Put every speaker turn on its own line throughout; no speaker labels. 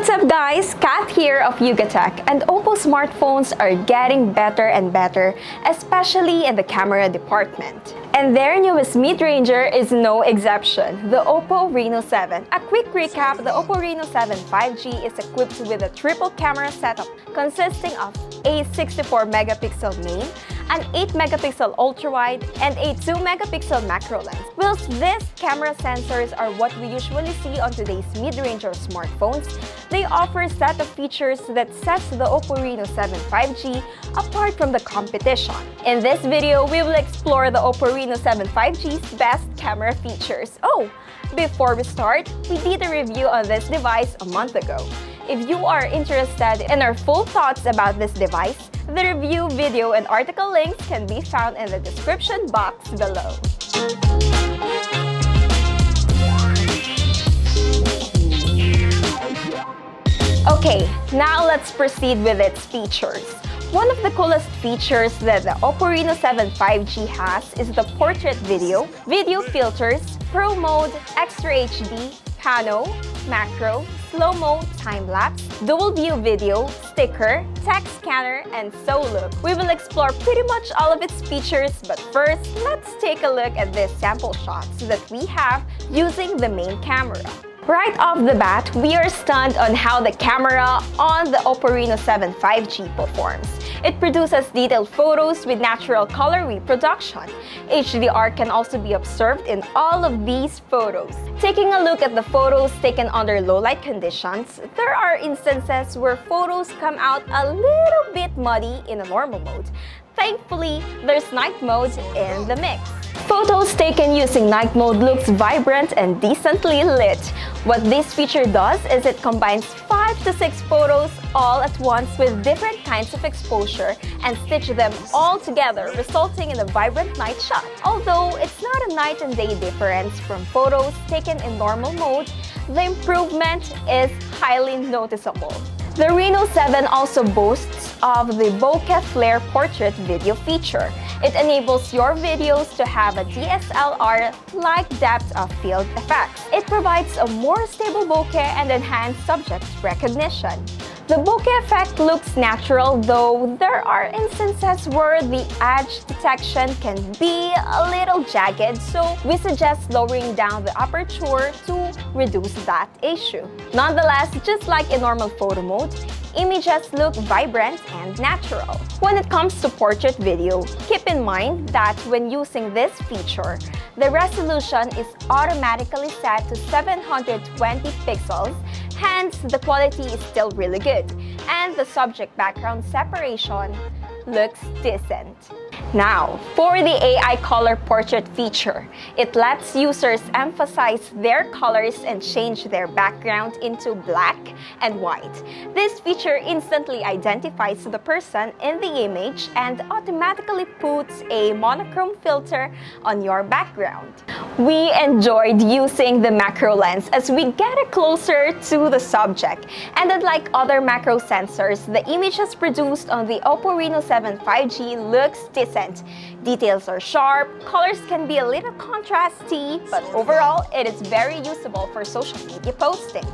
What's up guys? Kat here of Yugatech, and OPPO smartphones are getting better and better, especially in the camera department. And their newest mid-ranger is no exception, the OPPO Reno 7. A quick recap, the OPPO Reno 7 5G is equipped with a triple camera setup consisting of a 64-megapixel main, an 8-megapixel ultra-wide, and a 2-megapixel macro lens. Whilst these camera sensors are what we usually see on today's mid-range or smartphones, they offer a set of features that sets the OPPO Reno 7 5G apart from the competition. In this video, we will explore the OPPO Reno 7 5G's best camera features. Oh, before we start, we did a review on this device a month ago. If you are interested in our full thoughts about this device, the review video and article links can be found in the description box below. Okay, now let's proceed with its features. One of the coolest features that the OPPO Reno 7 5G has is the portrait video, video filters, Pro Mode, Extra HD, Pano, Macro, Slow-Mo, Time-Lapse, Dual View Video, Sticker, Text Scanner, and So Look. We will explore pretty much all of its features, but first, let's take a look at these sample shots that we have using the main camera. Right off the bat, we are stunned on how the camera on the OPPO Reno 7 5G performs. It produces detailed photos with natural color reproduction. HDR can also be observed in all of these photos. Taking a look at the photos taken under low light conditions, there are instances where photos come out a little bit muddy in a normal mode. Thankfully, there's night mode in the mix. Photos taken using night mode looks vibrant and decently lit. What this feature does is it combines 5 to 6 photos all at once with different kinds of exposure and stitch them all together, resulting in a vibrant night shot. Although it's not a night and day difference from photos taken in normal mode, the improvement is highly noticeable. The Reno 7 also boasts of the bokeh flare portrait video feature. It enables your videos to have a DSLR-like depth of field effects. It provides a more stable bokeh and enhanced subject recognition. The bokeh effect looks natural, though there are instances where the edge detection can be a little jagged, so we suggest lowering down the aperture to reduce that issue. Nonetheless, just like in normal photo mode, images look vibrant and natural. When it comes to portrait video, keep in mind that when using this feature, the resolution is automatically set to 720 pixels, hence the quality is still really good, and the subject background separation looks decent. Now, for the AI color portrait feature, it lets users emphasize their colors and change their background into black and white. This feature instantly identifies the person in the image and automatically puts a monochrome filter on your background. We enjoyed using the macro lens as we get closer to the subject, and unlike other macro sensors, the images produced on the OPPO Reno 7 5G looks decent. Details are sharp, colors can be a little contrasty, but overall, it is very usable for social media posting.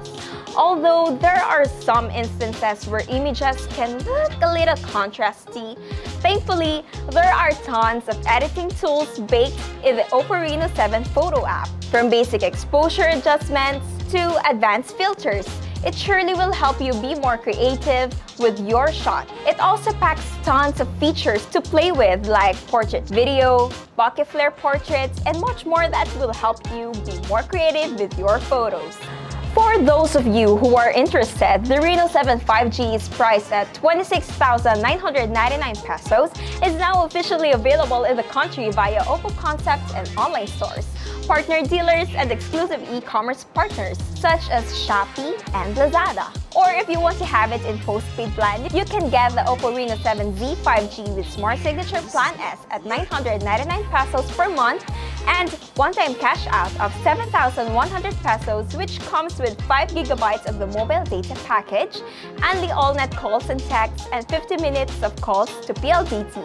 Although there are some instances where images can look a little contrasty, thankfully, there are tons of editing tools baked in the OPPO Reno 7 photo app. From basic exposure adjustments to advanced filters, it surely will help you be more creative with your shot. It also packs tons of features to play with, like portrait video, bokeh flare portraits, and much more that will help you be more creative with your photos. For those of you who are interested, the Reno 7 5G is priced at 26,999 pesos, is now officially available in the country via OPPO Concepts and online stores, partner dealers, and exclusive e-commerce partners such as Shopee and Lazada. Or if you want to have it in postpaid plan, you can get the OPPO Reno 7Z 5G with Smart Signature Plan S at 999 pesos per month and one-time cash out of 7,100 pesos, which comes with 5 gigabytes of the mobile data package and the all-net calls and texts and 50 minutes of calls to PLDT.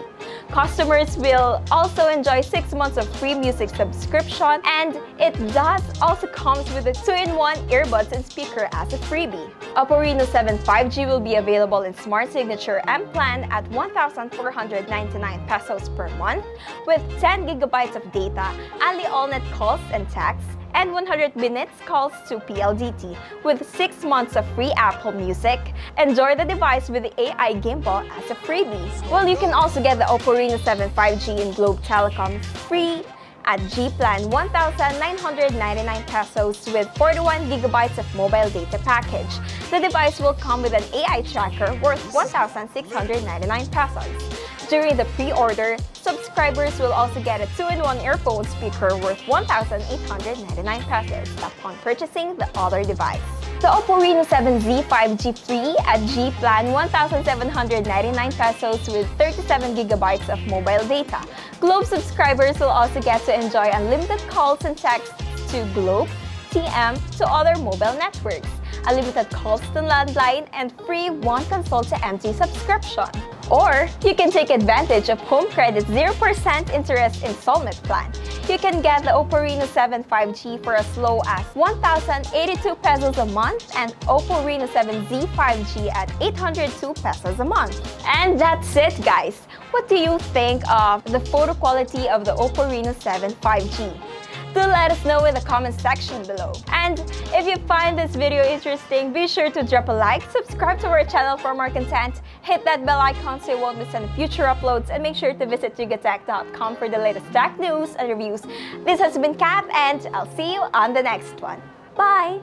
Customers will also enjoy 6 months of free music subscription, and it does also comes with a 2-in-1 earbuds and speaker as a freebie. OPPO OPPO Reno 7 5G will be available in Smart Signature M plan at 1,499 pesos per month with 10 gigabytes of data, only all-net calls and texts, and 100 minutes calls to PLDT with 6 months of free Apple Music. Enjoy the device with the AI gimbal as a freebie. Well, you can also get the OPPO Reno 7 5G in Globe Telecom free at G Plan 1,999 pesos with 41 gigabytes of mobile data package. The device will come with an AI tracker worth 1,699 pesos. During the pre-order, subscribers will also get a 2-in-1 earphone speaker worth 1,899 pesos upon purchasing the other device. The OPPO Reno 7Z 5G free at G Plan 1,799 pesos with 37 gigabytes of mobile data. Globe subscribers will also get to enjoy unlimited calls and texts to Globe, TM, to other mobile networks, unlimited calls to landline, and free one console to MT subscription. Or you can take advantage of Home Credit's 0% interest installment plan. You can get the OPPO Reno 7 5G for as low as 1,082 pesos a month and OPPO Reno 7Z 5G at 802 pesos a month. And that's it, guys. What do you think of the photo quality of the OPPO Reno 7 5G? Do let us know in the comment section below. And if you find this video interesting, be sure to drop a like, subscribe to our channel for more content, hit that bell icon so you won't miss any future uploads, and make sure to visit gigatech.com for the latest tech news and reviews. This has been Kat, and I'll see you on the next one. Bye!